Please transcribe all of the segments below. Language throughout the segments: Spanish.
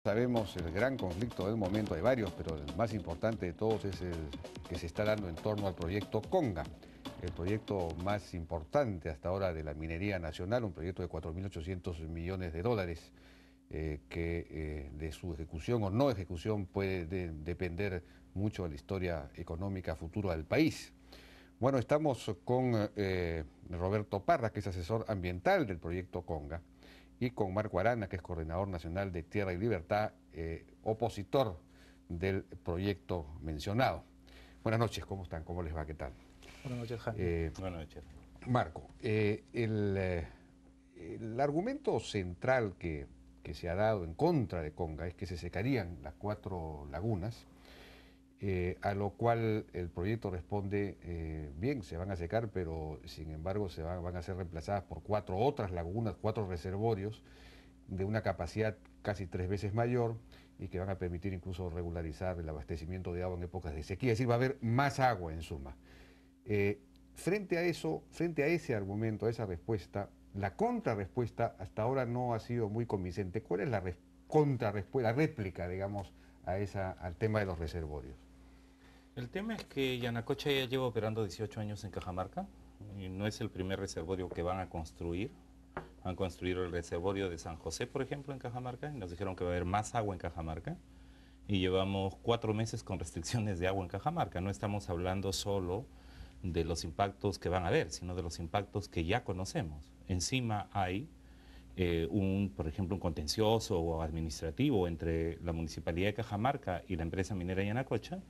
Sabemos el gran conflicto del momento, hay varios, pero el más importante de todos es el que se está dando en torno al proyecto Conga, el proyecto más importante hasta ahora de la minería nacional, un proyecto de 4.800 millones de dólares, que de su ejecución o no ejecución puede depender mucho de la historia económica futura del país. Bueno, estamos con Roberto Parra, que es asesor ambiental del proyecto Conga, y con Marco Arana, que es coordinador nacional de Tierra y Libertad, opositor del proyecto mencionado. Buenas noches, ¿cómo están? ¿Cómo les va? ¿Qué tal? Buenas noches, Jaime. Buenas noches. Marco, el argumento central que se ha dado en contra de Conga es que se secarían las 4 lagunas, a lo cual el proyecto responde, bien, se van a secar, pero sin embargo van a ser reemplazadas por 4 otras lagunas, 4 reservorios de una capacidad casi 3 veces mayor y que van a permitir incluso regularizar el abastecimiento de agua en épocas de sequía, es decir, va a haber más agua en suma. Frente a eso, frente a ese argumento, a esa respuesta, la contrarrespuesta hasta ahora no ha sido muy convincente. ¿Cuál es la contrarrespuesta, la réplica, digamos, al tema de los reservorios? El tema es que Yanacocha ya lleva operando 18 años en Cajamarca y no es el primer reservorio que van a construir. Han construido el reservorio de San José, por ejemplo, en Cajamarca, y nos dijeron que va a haber más agua en Cajamarca. Y llevamos 4 meses con restricciones de agua en Cajamarca. No estamos hablando solo de los impactos que van a haber, sino de los impactos que ya conocemos. Encima hay por ejemplo, un contencioso administrativo entre la Municipalidad de Cajamarca y la empresa minera Yanacocha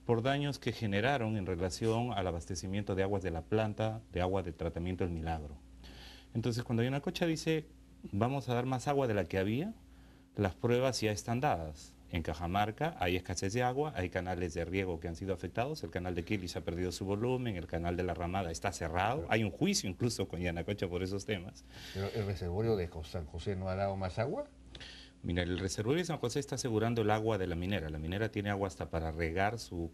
por daños que generaron en relación al abastecimiento de aguas de la planta de agua de tratamiento El Milagro. Entonces, cuando Yanacocha dice vamos a dar más agua de la que había, las pruebas ya están dadas. En Cajamarca hay escasez de agua, hay canales de riego que han sido afectados, el canal de Quilis ha perdido su volumen, el canal de la Ramada está cerrado, hay un juicio incluso con Yanacocha por esos temas. ¿Pero el reservorio de San José no ha dado más agua? Mira, el reservorio de San José está asegurando el agua de la minera tiene agua hasta para regar sus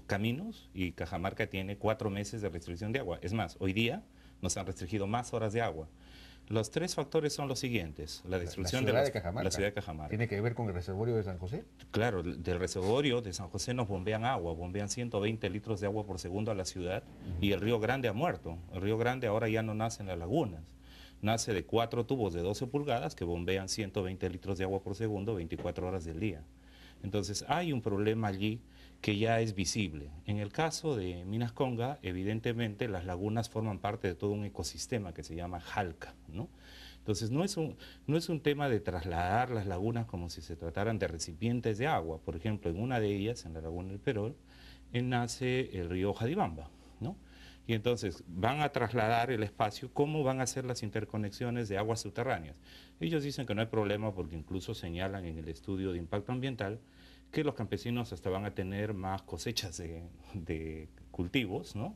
caminos y Cajamarca tiene 4 meses de restricción de agua. Es más, hoy día nos han restringido más horas de agua. Los 3 factores son los siguientes. La destrucción de la ciudad de Cajamarca. ¿Tiene que ver con el reservorio de San José? Claro, del reservorio de San José nos bombean agua, bombean 120 litros de agua por segundo a la ciudad y el Río Grande ha muerto. El Río Grande ahora ya no nace en las lagunas. Nace de 4 tubos de 12 pulgadas que bombean 120 litros de agua por segundo 24 horas del día. Entonces hay un problema allí que ya es visible. En el caso de Minas Conga, evidentemente las lagunas forman parte de todo un ecosistema que se llama Jalca, ¿no? Entonces no es un tema de trasladar las lagunas como si se trataran de recipientes de agua. Por ejemplo, en una de ellas, en la laguna del Perol, nace el río Jadibamba, ¿no? Y entonces van a trasladar el espacio, ¿cómo van a hacer las interconexiones de aguas subterráneas? Ellos dicen que no hay problema porque incluso señalan en el estudio de impacto ambiental que los campesinos hasta van a tener más cosechas de cultivos, ¿no?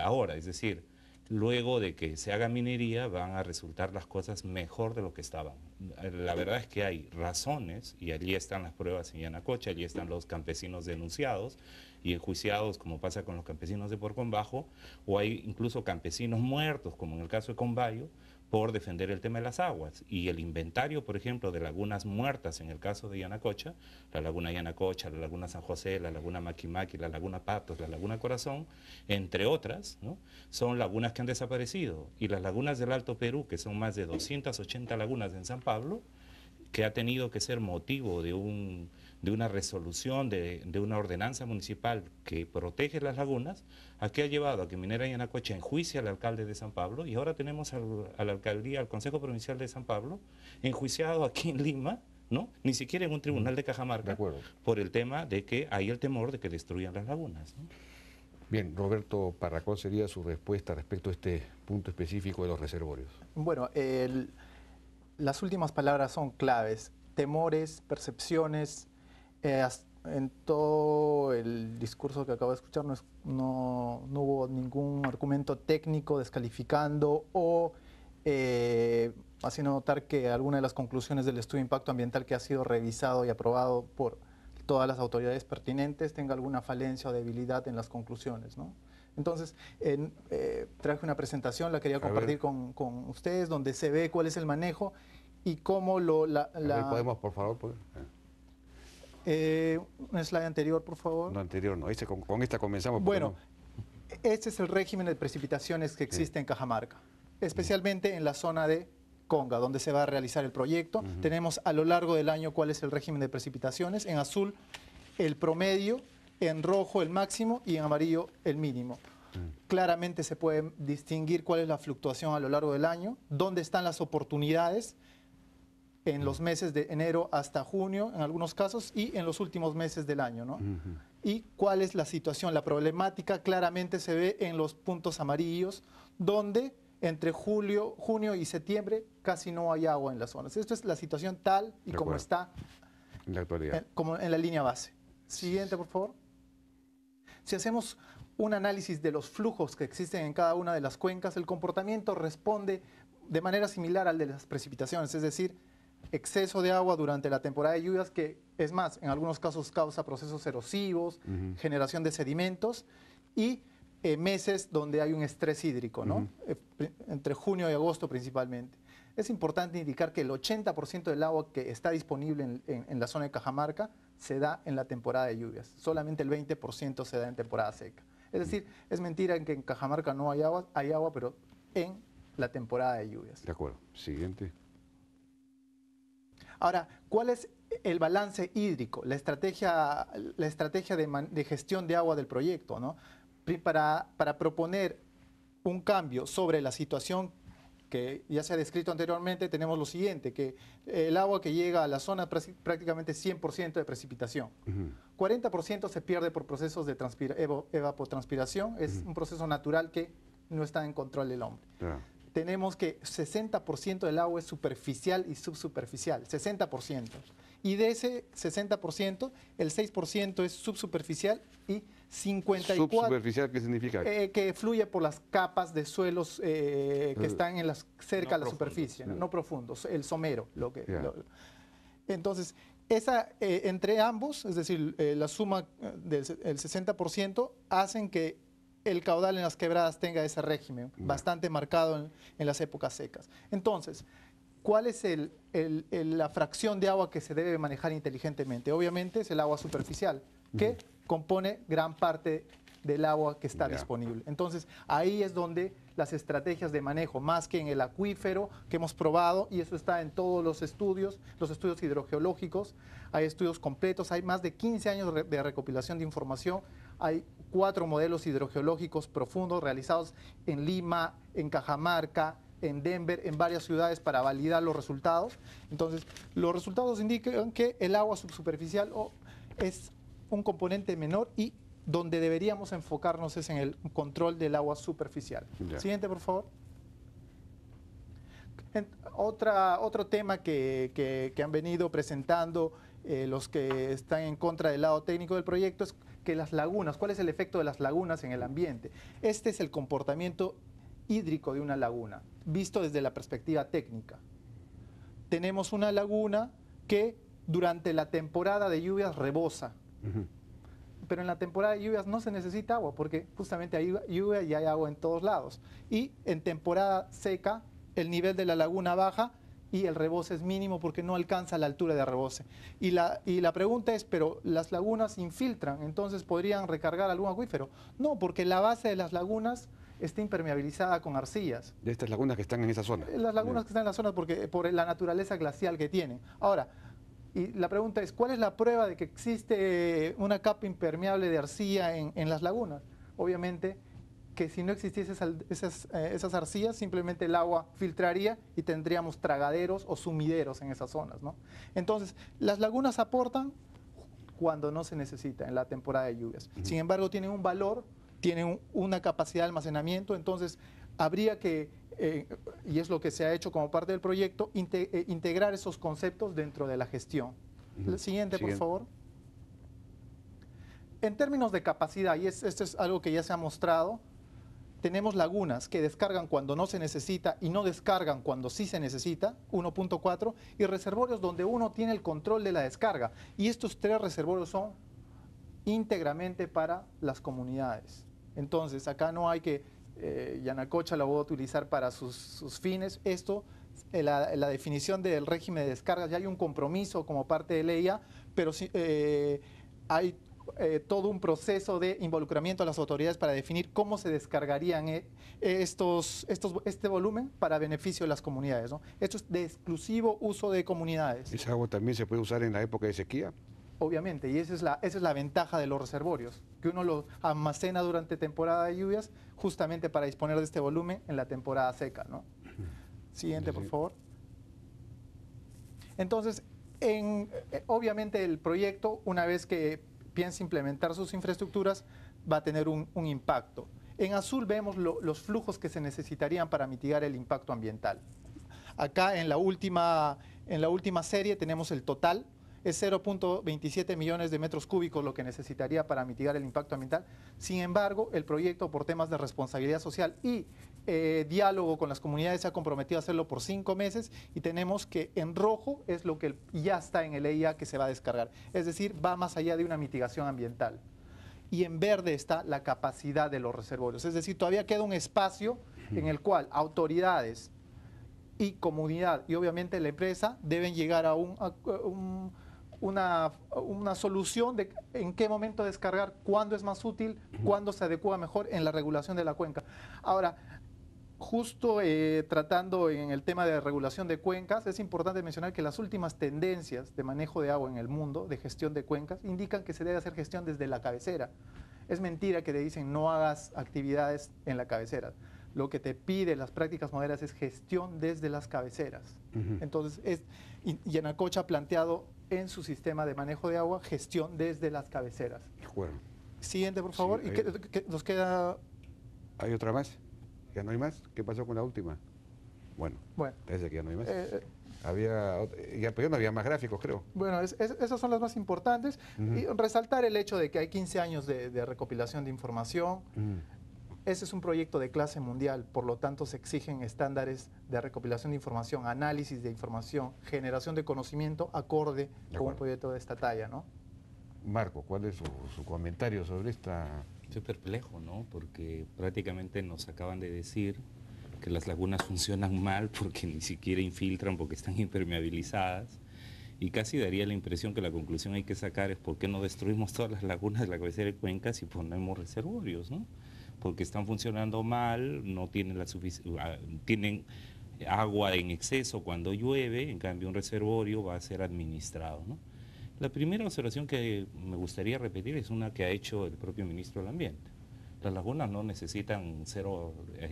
Ahora, es decir, luego de que se haga minería van a resultar las cosas mejor de lo que estaban. La verdad es que hay razones, y allí están las pruebas en Yanacocha, allí están los campesinos denunciados y enjuiciados, como pasa con los campesinos de Porcón Bajo, o hay incluso campesinos muertos, como en el caso de Combayo, por defender el tema de las aguas. Y el inventario, por ejemplo, de lagunas muertas en el caso de Yanacocha, la laguna Yanacocha, la laguna San José, la laguna Maquimaqui, la laguna Patos, la laguna Corazón, entre otras, ¿no? Son lagunas que han desaparecido. Y las lagunas del Alto Perú, que son más de 280 lagunas en San Pablo, que ha tenido que ser motivo de una resolución, de una ordenanza municipal que protege las lagunas, ¿a qué ha llevado? A que Minera Yanacocha enjuicie al alcalde de San Pablo y ahora tenemos a la alcaldía, al Consejo Provincial de San Pablo, enjuiciado aquí en Lima, ¿no? Ni siquiera en un tribunal de Cajamarca, por el tema de que hay el temor de que destruyan las lagunas, ¿no? Bien, Roberto Parra, ¿cuál sería su respuesta respecto a este punto específico de los reservorios? Bueno, las últimas palabras son claves. Temores, percepciones. En todo el discurso que acabo de escuchar no hubo ningún argumento técnico descalificando o haciendo notar que alguna de las conclusiones del estudio de impacto ambiental que ha sido revisado y aprobado por todas las autoridades pertinentes tenga alguna falencia o debilidad en las conclusiones, ¿no? Entonces, traje una presentación, la quería compartir con ustedes, donde se ve cuál es el manejo y cómo A ver, ¿podemos, por favor? un slide anterior, por favor. No, anterior no. Con esta comenzamos. Bueno, este es el régimen de precipitaciones que existe en Cajamarca, especialmente en la zona de Conga, donde se va a realizar el proyecto. Tenemos a lo largo del año cuál es el régimen de precipitaciones. En azul, el promedio, en rojo, el máximo, y en amarillo, el mínimo. Claramente se puede distinguir cuál es la fluctuación a lo largo del año, dónde están las oportunidades en los meses de enero hasta junio, en algunos casos, y en los últimos meses del año, ¿no? Y cuál es la situación, la problemática claramente se ve en los puntos amarillos, donde entre junio y septiembre casi no hay agua en las zonas. Esto es la situación tal y como está en la actualidad, como en la línea base. Siguiente, por favor. Si hacemos un análisis de los flujos que existen en cada una de las cuencas, el comportamiento responde de manera similar al de las precipitaciones, es decir, exceso de agua durante la temporada de lluvias, que es más, en algunos casos causa procesos erosivos, generación de sedimentos, y meses donde hay un estrés hídrico, ¿no? Entre junio y agosto principalmente. Es importante indicar que el 80% del agua que está disponible en la zona de Cajamarca se da en la temporada de lluvias. Solamente el 20% se da en temporada seca. Es decir, es mentira en que en Cajamarca no hay agua, pero en la temporada de lluvias. De acuerdo. Siguiente. Ahora, ¿cuál es el balance hídrico, la estrategia de gestión de agua del proyecto, ¿no? Para proponer un cambio sobre la situación que ya se ha descrito anteriormente, tenemos lo siguiente, que el agua que llega a la zona prácticamente 100% de precipitación. 40% se pierde por procesos de evapotranspiración, es un proceso natural que no está en control del hombre. Tenemos que 60% del agua es superficial y subsuperficial, 60%. Y de ese 60%, el 6% es subsuperficial y 54%... ¿Subsuperficial qué significa? Que fluye por las capas de suelos que están cerca de la superficie, no profundos, el somero. Entonces, entre ambos, es decir, la suma del 60%, hacen que el caudal en las quebradas tenga ese régimen bastante marcado en las épocas secas. Entonces, ¿cuál es la fracción de agua que se debe manejar inteligentemente? Obviamente es el agua superficial, que compone gran parte del agua que está disponible. Entonces, ahí es donde las estrategias de manejo, más que en el acuífero que hemos probado, y eso está en todos los estudios hidrogeológicos, hay estudios completos, hay más de 15 años de recopilación de información, hay 4 modelos hidrogeológicos profundos realizados en Lima, en Cajamarca, en Denver, en varias ciudades para validar los resultados. Entonces, los resultados indican que el agua subsuperficial es un componente menor y donde deberíamos enfocarnos es en el control del agua superficial. Siguiente, por favor. Otro tema que han venido presentando los que están en contra del lado técnico del proyecto es que las lagunas, ¿cuál es el efecto de las lagunas en el ambiente? Este es el comportamiento hídrico de una laguna, visto desde la perspectiva técnica. Tenemos una laguna que durante la temporada de lluvias rebosa, pero en la temporada de lluvias no se necesita agua, porque justamente hay lluvia y hay agua en todos lados. Y en temporada seca, el nivel de la laguna baja y el rebose es mínimo porque no alcanza la altura de rebose. Y la pregunta es, ¿pero las lagunas infiltran? Entonces, ¿podrían recargar algún acuífero? No, porque la base de las lagunas está impermeabilizada con arcillas. De estas lagunas que están en esa zona. Las lagunas que están en la zona por la naturaleza glacial que tienen. Ahora, y la pregunta es, ¿cuál es la prueba de que existe una capa impermeable de arcilla en las lagunas? Obviamente que si no existiesen esas arcillas, simplemente el agua filtraría y tendríamos tragaderos o sumideros en esas zonas, ¿no? Entonces, las lagunas aportan cuando no se necesita, en la temporada de lluvias. Sin embargo, tienen un valor, tienen una capacidad de almacenamiento, entonces habría que, y es lo que se ha hecho como parte del proyecto, integrar esos conceptos dentro de la gestión. Siguiente, por favor. En términos de capacidad, y esto es algo que ya se ha mostrado, tenemos lagunas que descargan cuando no se necesita y no descargan cuando sí se necesita, 1.4, y reservorios donde uno tiene el control de la descarga. Y estos 3 reservorios son íntegramente para las comunidades. Entonces, acá no hay que Yanacocha la voy a utilizar para sus fines. Esto la definición del régimen de descargas, ya hay un compromiso como parte de LEIA, pero sí, hay todo un proceso de involucramiento de las autoridades para definir cómo se descargarían este volumen para beneficio de las comunidades, ¿no? Esto es de exclusivo uso de comunidades. ¿Esa agua también se puede usar en la época de sequía? Obviamente, y esa es la ventaja de los reservorios, que uno los almacena durante temporada de lluvias justamente para disponer de este volumen en la temporada seca, ¿no? Siguiente, por favor. Entonces, obviamente el proyecto, una vez que piensa implementar sus infraestructuras, va a tener un impacto. En azul vemos los flujos que se necesitarían para mitigar el impacto ambiental. Acá en la última serie tenemos el total, es 0.27 millones de metros cúbicos lo que necesitaría para mitigar el impacto ambiental. Sin embargo, el proyecto, por temas de responsabilidad social y diálogo con las comunidades, se ha comprometido a hacerlo por 5 meses, y tenemos que en rojo es lo que ya está en el EIA que se va a descargar. Es decir, va más allá de una mitigación ambiental. Y en verde está la capacidad de los reservorios. Es decir, todavía queda un espacio en el cual autoridades y comunidad y obviamente la empresa deben llegar a una solución de en qué momento descargar, cuándo es más útil, cuándo se adecua mejor en la regulación de la cuenca. Ahora, justo tratando en el tema de regulación de cuencas, es importante mencionar que las últimas tendencias de manejo de agua en el mundo, de gestión de cuencas, indican que se debe hacer gestión desde la cabecera. Es mentira que te dicen no hagas actividades en la cabecera. Lo que te pide las prácticas modernas es gestión desde las cabeceras. Entonces, Yanacocha ha planteado en su sistema de manejo de agua gestión desde las cabeceras. Bueno. Siguiente, por favor. Sí, ¿Y nos queda? ¿Hay otra más? ¿Ya no hay más? ¿Qué pasó con la última? Bueno, parece que ya no hay más. Pero ya no había más gráficos, creo. Bueno, esas son las más importantes. Y resaltar el hecho de que hay 15 años de recopilación de información. Ese es un proyecto de clase mundial, por lo tanto se exigen estándares de recopilación de información, análisis de información, generación de conocimiento acorde con un proyecto de esta talla, ¿no? Marco, ¿cuál es su comentario sobre esta? Estoy perplejo, ¿no? Porque prácticamente nos acaban de decir que las lagunas funcionan mal porque ni siquiera infiltran, porque están impermeabilizadas. Y casi daría la impresión que la conclusión hay que sacar es por qué no destruimos todas las lagunas de la cabecera de cuencas y ponemos reservorios, ¿no? Porque están funcionando mal, no tienen tienen agua en exceso cuando llueve, en cambio un reservorio va a ser administrado, ¿no? La primera observación que me gustaría repetir es una que ha hecho el propio ministro del Ambiente. Las lagunas no necesitan ser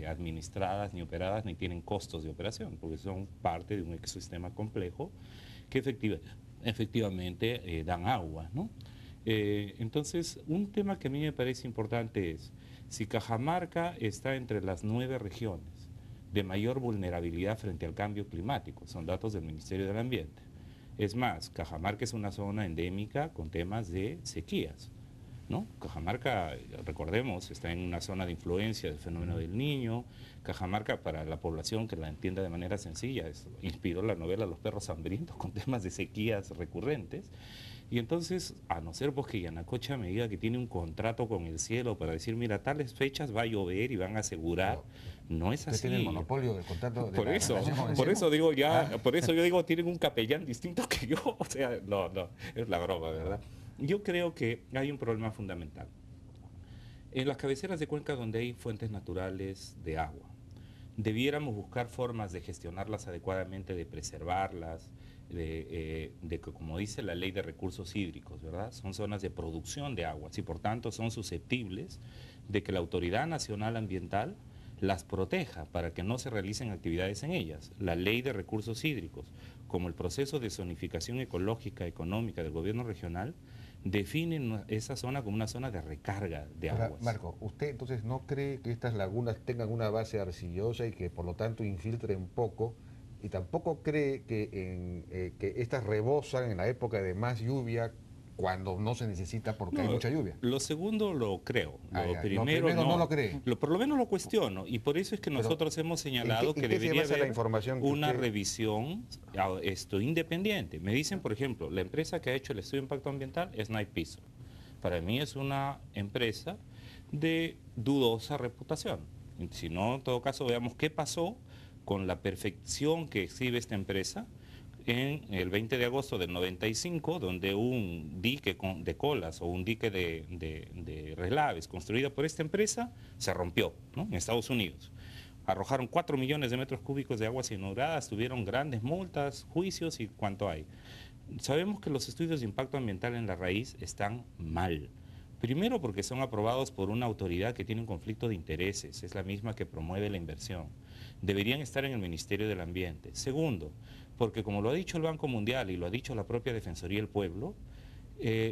administradas ni operadas, ni tienen costos de operación, porque son parte de un ecosistema complejo que efectivamente dan agua, ¿no? Entonces, un tema que a mí me parece importante es, si Cajamarca está entre las 9 regiones de mayor vulnerabilidad frente al cambio climático, son datos del Ministerio del Ambiente. Es más, Cajamarca es una zona endémica con temas de sequías, ¿no? Cajamarca, recordemos, está en una zona de influencia del fenómeno del Niño. Cajamarca, para la población que la entienda de manera sencilla, inspiró la novela Los perros hambrientos con temas de sequías recurrentes. Y entonces, a no ser pues que Yanacocha me diga que tiene un contrato con el cielo para decir, mira, tales fechas va a llover y van a asegurar, no es así. Tiene el monopolio del contrato. Por eso digo por eso yo digo, tienen un capellán distinto que yo, o sea, no, es la broma, ¿verdad? Yo creo que hay un problema fundamental. En las cabeceras de cuenca donde hay fuentes naturales de agua, debiéramos buscar formas de gestionarlas adecuadamente, de preservarlas, de que, como dice la ley de recursos hídricos, ¿verdad? Son zonas de producción de aguas y por tanto son susceptibles de que la Autoridad Nacional Ambiental las proteja para que no se realicen actividades en ellas. La ley de recursos hídricos, como el proceso de zonificación ecológica, económica del gobierno regional, definen esa zona como una zona de recarga de aguas. Marco, ¿usted entonces no cree que estas lagunas tengan una base arcillosa y que por lo tanto infiltren poco? ¿Y tampoco cree que estas rebosan en la época de más lluvia cuando no se necesita porque hay mucha lluvia? Lo segundo lo creo. Lo primero no lo cree. Por lo menos lo cuestiono. Y por eso es que nosotros hemos señalado que debería haber una revisión independiente. Me dicen, por ejemplo, la empresa que ha hecho el estudio de impacto ambiental es Night Piso. Para mí es una empresa de dudosa reputación. Si no, en todo caso, veamos qué pasó con la perfección que exhibe esta empresa en el 20 de agosto del 95, donde un dique de colas o un dique de relaves construido por esta empresa se rompió, ¿no?, en Estados Unidos. Arrojaron 4 millones de metros cúbicos de aguas inundadas, tuvieron grandes multas, juicios y cuánto hay. Sabemos que los estudios de impacto ambiental en la raíz están mal. Primero porque son aprobados por una autoridad que tiene un conflicto de intereses, es la misma que promueve la inversión. Deberían estar en el Ministerio del Ambiente. Segundo, porque como lo ha dicho el Banco Mundial y lo ha dicho la propia Defensoría del Pueblo,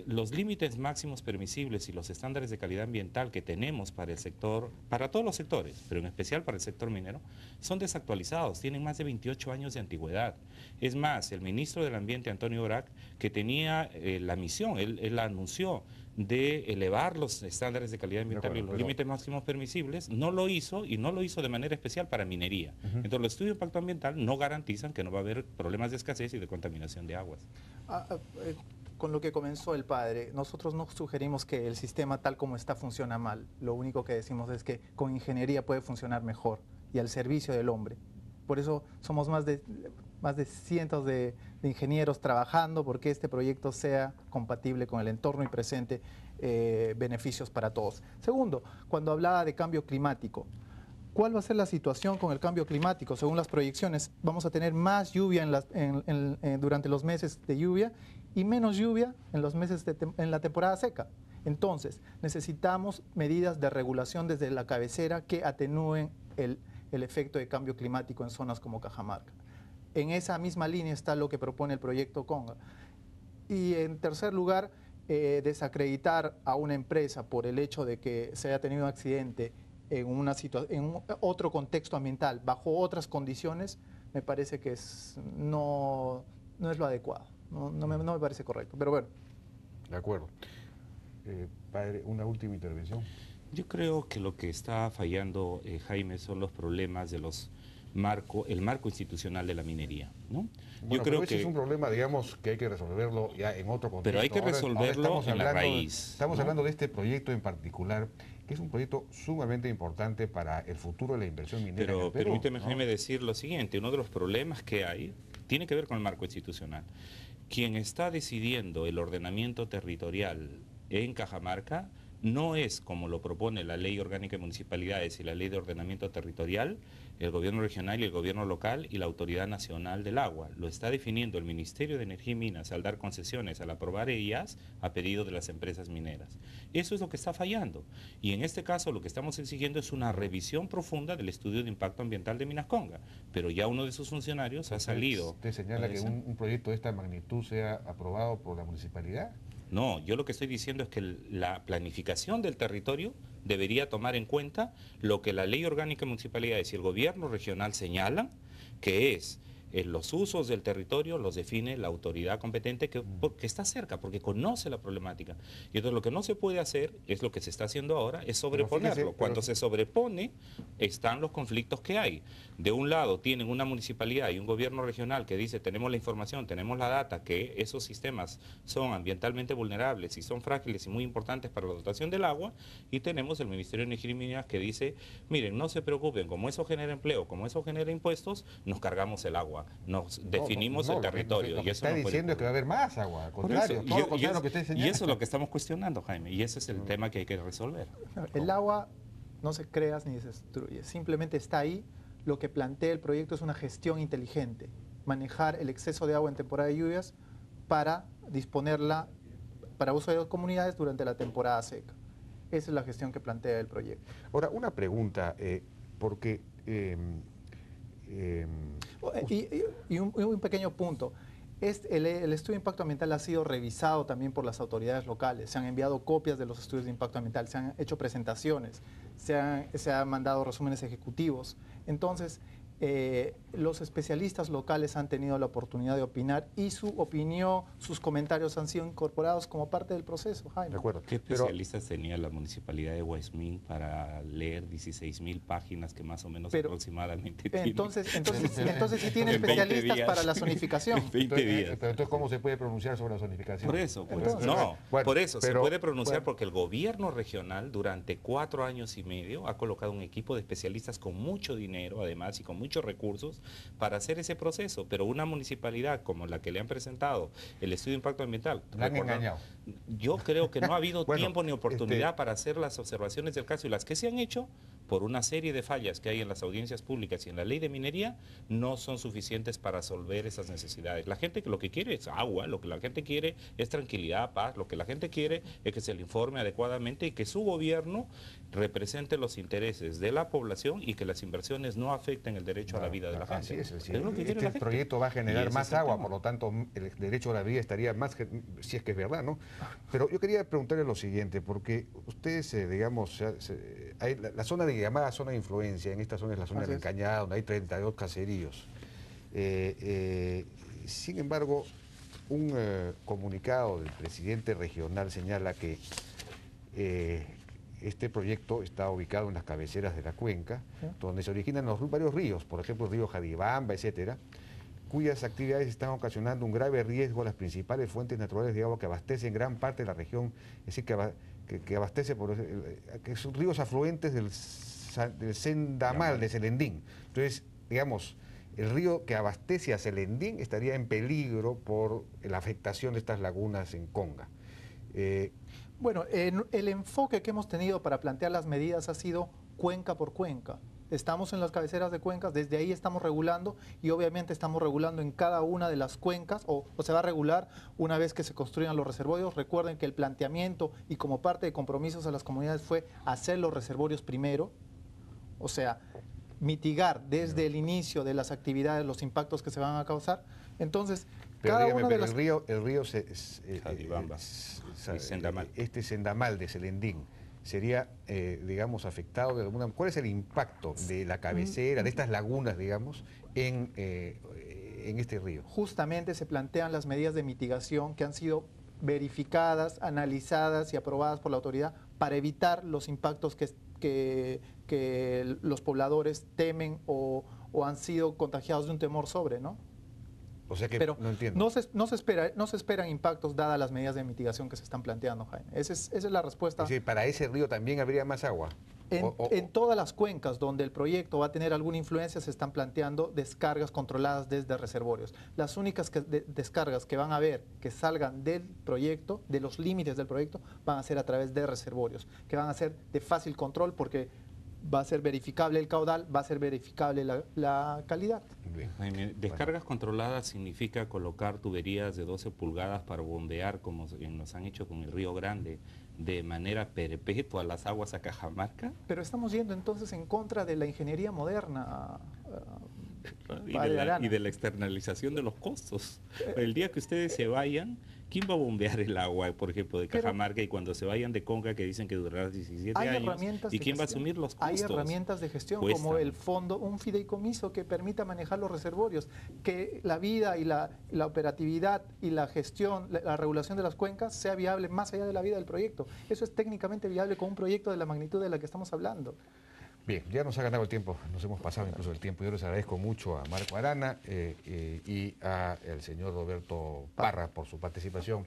los límites máximos permisibles y los estándares de calidad ambiental que tenemos para el sector, para todos los sectores, pero en especial para el sector minero, son desactualizados, tienen más de 28 años de antigüedad. Es más, el ministro del Ambiente, Antonio Brac, que tenía la misión, él la anunció, de elevar los estándares de calidad ambiental y los límites máximos permisibles, no lo hizo y no lo hizo de manera especial para minería. Entonces los estudios de impacto ambiental no garantizan que no va a haber problemas de escasez y de contaminación de aguas. Con lo que comenzó el padre, nosotros no sugerimos que el sistema tal como está funciona mal. Lo único que decimos es que con ingeniería puede funcionar mejor y al servicio del hombre. Por eso somos más de cientos de ingenieros trabajando porque este proyecto sea compatible con el entorno y presente beneficios para todos. Segundo, cuando hablaba de cambio climático, ¿cuál va a ser la situación con el cambio climático? Según las proyecciones, vamos a tener más lluvia durante los meses de lluvia y menos lluvia en los meses en la temporada seca. Entonces, necesitamos medidas de regulación desde la cabecera que atenúen el efecto de cambio climático en zonas como Cajamarca. En esa misma línea está lo que propone el proyecto Conga. Y en tercer lugar, desacreditar a una empresa por el hecho de que se haya tenido un accidente en otro contexto ambiental, bajo otras condiciones, me parece que no es lo adecuado, no me parece correcto, pero bueno. De acuerdo. Padre, una última intervención. Yo creo que lo que está fallando, Jaime, son los problemas de el marco institucional de la minería, ¿no? Bueno, yo creo ese que es un problema, digamos, que hay que resolverlo ya en otro contexto. Pero hay que resolverlo en la raíz. Estamos hablando de este proyecto en particular, que es un proyecto sumamente importante para el futuro de la inversión minera. Pero en el Perú, permíteme, ¿no? Jaime, decir lo siguiente. Uno de los problemas que hay tiene que ver con el marco institucional. Quien está decidiendo el ordenamiento territorial en Cajamarca no es, como lo propone la Ley Orgánica de Municipalidades y la Ley de Ordenamiento Territorial, el gobierno regional y el gobierno local y la Autoridad Nacional del Agua. Lo está definiendo el Ministerio de Energía y Minas al dar concesiones, al aprobar EIAs a pedido de las empresas mineras. Eso es lo que está fallando. Y en este caso lo que estamos exigiendo es una revisión profunda del estudio de impacto ambiental de Minas Conga. Pero ya uno de sus funcionarios ha salido. ¿Usted señala que un proyecto de esta magnitud sea aprobado por la municipalidad? No, yo lo que estoy diciendo es que la planificación del territorio debería tomar en cuenta lo que la Ley Orgánica de Municipalidades y el gobierno regional señalan, que es los usos del territorio los define la autoridad competente que está cerca, porque conoce la problemática. Y entonces lo que no se puede hacer, es lo que se está haciendo ahora, es sobreponerlo. Cuando se sobrepone, están los conflictos que hay. De un lado tienen una municipalidad y un gobierno regional que dice, tenemos la información, tenemos la data, que esos sistemas son ambientalmente vulnerables y son frágiles y muy importantes para la dotación del agua, y tenemos el Ministerio de Energía y Minas que dice, miren, no se preocupen, como eso genera empleo, como eso genera impuestos, nos cargamos el agua. Definimos el territorio. Lo que está diciendo es que va a haber más agua, al contrario, todo lo contrario que usted señala. Y eso es lo que estamos cuestionando, Jaime, y ese es el tema que hay que resolver. El agua no se crea ni se destruye, simplemente está ahí. Lo que plantea el proyecto es una gestión inteligente, manejar el exceso de agua en temporada de lluvias para disponerla para uso de las comunidades durante la temporada seca. Esa es la gestión que plantea el proyecto. Ahora, una pregunta, porque... Y un pequeño punto. El estudio de impacto ambiental ha sido revisado también por las autoridades locales. Se han enviado copias de los estudios de impacto ambiental, se han hecho presentaciones, se han mandado resúmenes ejecutivos. Entonces, los especialistas locales han tenido la oportunidad de opinar y su opinión, sus comentarios han sido incorporados como parte del proceso, Jaime. De acuerdo. ¿Qué especialistas tenía la Municipalidad de Guayasamín para leer 16.000 páginas que más o menos aproximadamente tiene? Entonces sí tiene especialistas para la zonificación. 20 días. Pero entonces, ¿cómo se puede pronunciar sobre la zonificación? Por eso, se puede pronunciar porque el gobierno regional durante 4 años y medio ha colocado un equipo de especialistas con mucho dinero, además, y con mucho muchos recursos para hacer ese proceso, pero una municipalidad como la que le han presentado el estudio de impacto ambiental, La han engañado. yo creo que no ha habido Bueno, tiempo ni oportunidad para hacer las observaciones del caso, y las que se han hecho, por una serie de fallas que hay en las audiencias públicas y en la ley de minería, no son suficientes para resolver esas necesidades. La gente que lo que quiere es agua, lo que la gente quiere es tranquilidad, paz, lo que la gente quiere es que se le informe adecuadamente y que su gobierno represente los intereses de la población y que las inversiones no afecten el derecho a la vida de la gente. Así es, Es lo que quiere la este gente. proyecto va a Y generar ese más es el agua, tema. por lo tanto el derecho a la vida estaría más, si es que es verdad, ¿no? Pero yo quería preguntarle lo siguiente, porque ustedes, digamos, hay la zona de llamada zona de influencia, en esta zona es la zona Así de es. Encañada, donde hay 32 caseríos. Sin embargo, un comunicado del presidente regional señala que este proyecto está ubicado en las cabeceras de la cuenca, Sí. donde se originan varios ríos, por ejemplo el río Jadibamba, etcétera, cuyas actividades están ocasionando un grave riesgo a las principales fuentes naturales de agua que abastecen gran parte de la región, es decir, que abastece que son ríos afluentes del Sendamal, de Celendín. Entonces, digamos, el río que abastece a Celendín estaría en peligro por la afectación de estas lagunas en Conga. Bueno, el enfoque que hemos tenido para plantear las medidas ha sido cuenca por cuenca. Estamos en las cabeceras de cuencas, desde ahí estamos regulando y obviamente estamos regulando en cada una de las cuencas o se va a regular una vez que se construyan los reservorios. Recuerden que el planteamiento y como parte de compromisos a las comunidades fue hacer los reservorios primero, o sea, mitigar desde el inicio de las actividades los impactos que se van a causar. Entonces, Pero cada dígame, una de pero las... el río Jadibamba y Sendamal. este Sendamal de Celendín sería, digamos, afectado de alguna... ¿Cuál es el impacto de la cabecera, de estas lagunas, digamos, en este río? Justamente se plantean las medidas de mitigación que han sido verificadas, analizadas y aprobadas por la autoridad para evitar los impactos que los pobladores temen o han sido contagiados de un temor sobre, ¿no? O sea que Pero no entiendo. no se esperan impactos dadas las medidas de mitigación que se están planteando, Jaime. Esa es la respuesta. Es decir, para ese río también habría más agua. En todas las cuencas donde el proyecto va a tener alguna influencia se están planteando descargas controladas desde reservorios. Las únicas descargas que van a haber que salgan del proyecto, de los límites del proyecto, van a ser a través de reservorios, que van a ser de fácil control porque va a ser verificable el caudal, va a ser verificable la calidad. Bien. Jaime, descargas controladas significa colocar tuberías de 12 pulgadas para bombear, como nos han hecho con el Río Grande, de manera perpetua las aguas a Cajamarca. Pero estamos yendo entonces en contra de la ingeniería moderna. Y de la externalización de los costos. El día que ustedes se vayan, ¿quién va a bombear el agua, por ejemplo, de Cajamarca? Y cuando se vayan de Conga, que dicen que durará 17 años, ¿y quién va a asumir los costos? Hay herramientas de gestión como el fondo, un fideicomiso que permita manejar los reservorios, que la vida y la operatividad y la gestión, la regulación de las cuencas sea viable más allá de la vida del proyecto. Eso es técnicamente viable con un proyecto de la magnitud de la que estamos hablando. Bien, ya nos ha ganado el tiempo, nos hemos pasado incluso el tiempo. Yo les agradezco mucho a Marco Arana y al señor Roberto Parra por su participación